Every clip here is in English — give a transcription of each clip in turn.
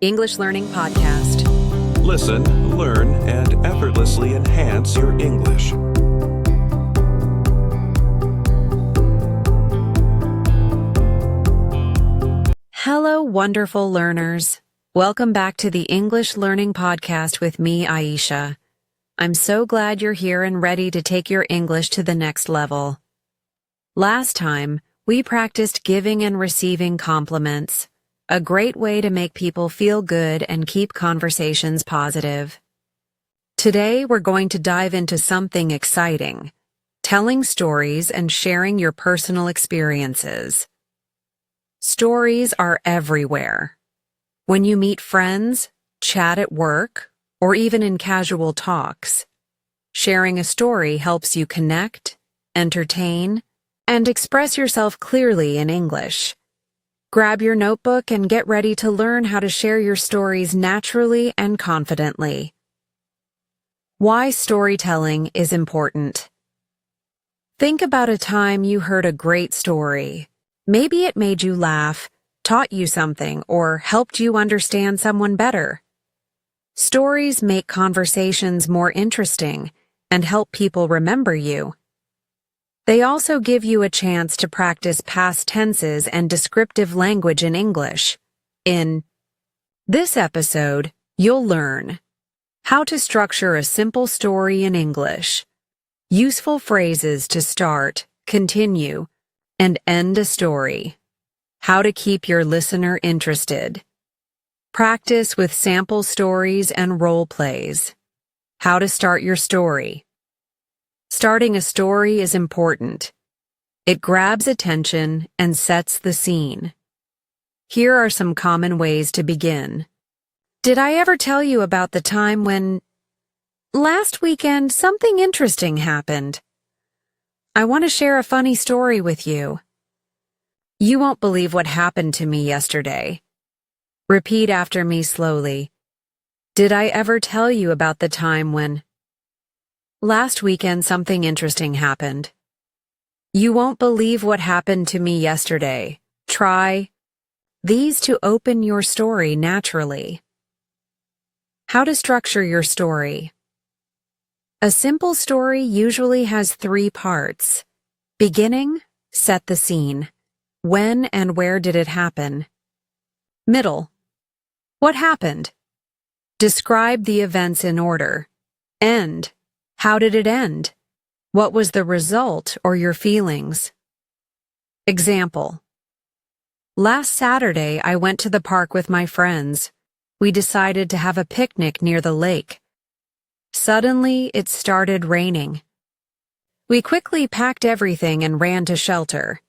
English Learning Podcast. Listen, learn, and effortlessly enhance your English. Hello, wonderful learners. Welcome back to the English Learning Podcast with me, Aisha. I'm so glad you're here and ready to take your English to the next level. Last time, we practiced giving and receiving compliments, a great way to make people feel good and keep conversations positive. Today, we're going to dive into something exciting, telling stories and sharing your personal experiences. Stories are everywhere. When you meet friends, chat at work, or even in casual talks, sharing a story helps you connect, entertain, and express yourself clearly in English. Grab your notebook and get ready to learn how to share your stories naturally and confidently. Why storytelling is important. Think about a time you heard a great story. Maybe it made you laugh, taught you something, or helped you understand someone better. Stories make conversations more interesting and help people remember you. They also give you a chance to practice past tenses and descriptive language in English. In this episode, you'll learn how to structure a simple story in English, useful phrases to start, continue, and end a story, how to keep your listener interested, practice with sample stories and role plays, how to start your story. Starting a story is important. It grabs attention and sets the scene. Here are some common ways to begin. Did I ever tell you about the time when last weekend something interesting happened? I want to share a funny story with you. You won't believe what happened to me yesterday. Repeat after me slowly. Did I ever tell you about the time when last weekend something interesting happened? You won't believe what happened to me yesterday. Try these to open your story naturally. How to structure your story. A simple story usually has 3 parts. Beginning, set the scene. When and where did it happen? Middle, what happened? Describe the events in order. End, how did it end? What was the result or your feelings? Example. Last Saturday, I went to the park with my friends. We decided to have a picnic near the lake. Suddenly, it started raining. We quickly packed everything and ran to shelter.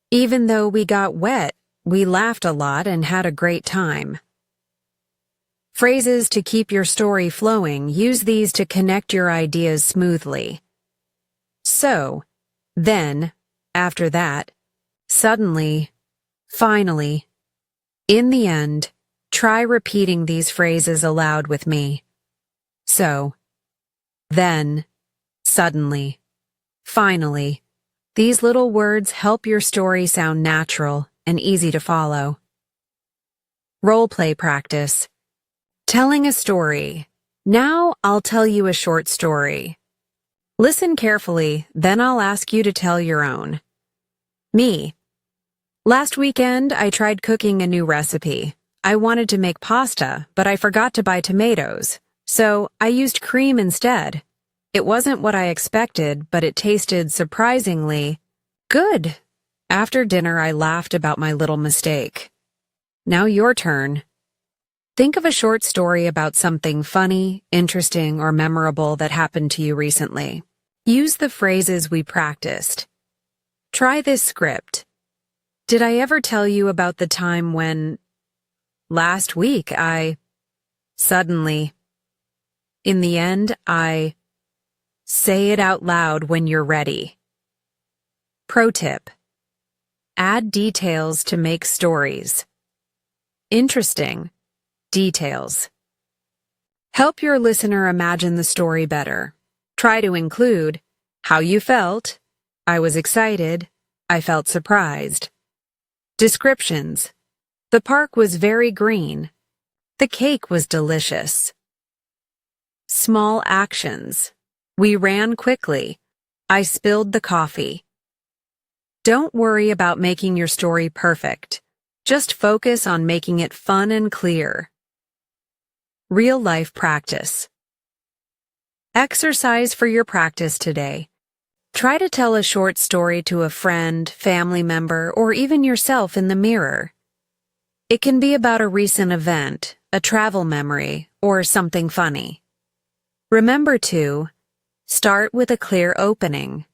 Even though we got wet, we laughed a lot and had a great time. Phrases to keep your story flowing, use these to connect your ideas smoothly. So, then, after that, suddenly, finally, in the end, try repeating these phrases aloud with me. So, then, suddenly, finally. These little words help your story sound natural and easy to follow. Role-play practice. Telling a story. Now I'll tell you a short story. Listen carefully, then I'll ask you to tell your own. Me. Last weekend, I tried cooking a new recipe. I wanted to make pasta, but I forgot to buy tomatoes, so I used cream instead. It wasn't what I expected, but it tasted surprisingly good. After dinner, I laughed about my little mistake. Now your turn. Think of a short story about something funny, interesting, or memorable that happened to you recently. Use the phrases we practiced. Try this script. Did I ever tell you about the time when last week I suddenly, in the end, I say it out loud when you're ready. Pro tip. Add details to make stories. Interesting. Details. Help your listener imagine the story better. Try to include how you felt, I was excited, I felt surprised. Descriptions. The park was very green. The cake was delicious. Small actions. We ran quickly. I spilled the coffee. Don't worry about making your story perfect. Just focus on making it fun and clear. Real-life practice. Exercise for your practice today. Try to tell a short story to a friend, family member, or even yourself in the mirror. It can be about a recent event, a travel memory, or something funny. Remember to start with a clear opening.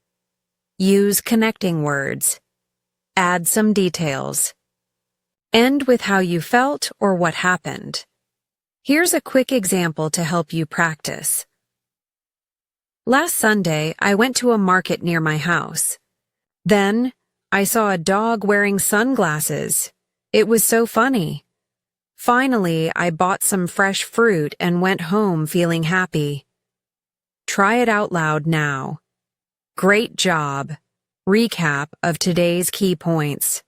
Use connecting words. Add some details. End with how you felt or what happened. Here's a quick example to help you practice. Last Sunday, I went to a market near my house. Then, I saw a dog wearing sunglasses. It was so funny. Finally, I bought some fresh fruit and went home feeling happy. Try it out loud now. Great job. Recap of today's key points.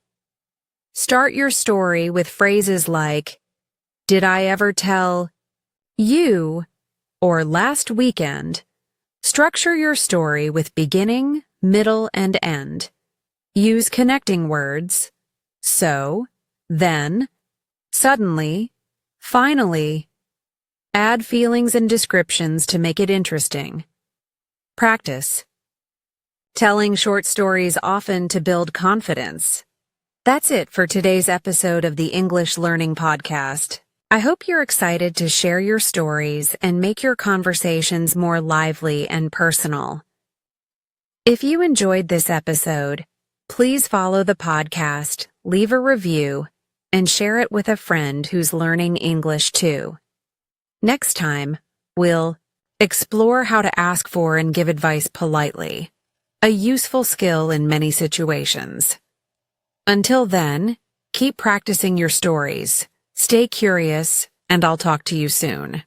Start your story with phrases like, "Did I ever tell you?" or "last weekend." Structure your story with beginning, middle, and end. Use connecting words, so, then, suddenly, finally. Add feelings and descriptions to make it interesting. Practice. Telling short stories often to build confidence. That's it for today's episode of the English Learning Podcast. I hope you're excited to share your stories and make your conversations more lively and personal. If you enjoyed this episode, please follow the podcast, leave a review, and share it with a friend who's learning English too. Next time, we'll explore how to ask for and give advice politely, a useful skill in many situations. Until then, keep practicing your stories. Stay curious, and I'll talk to you soon.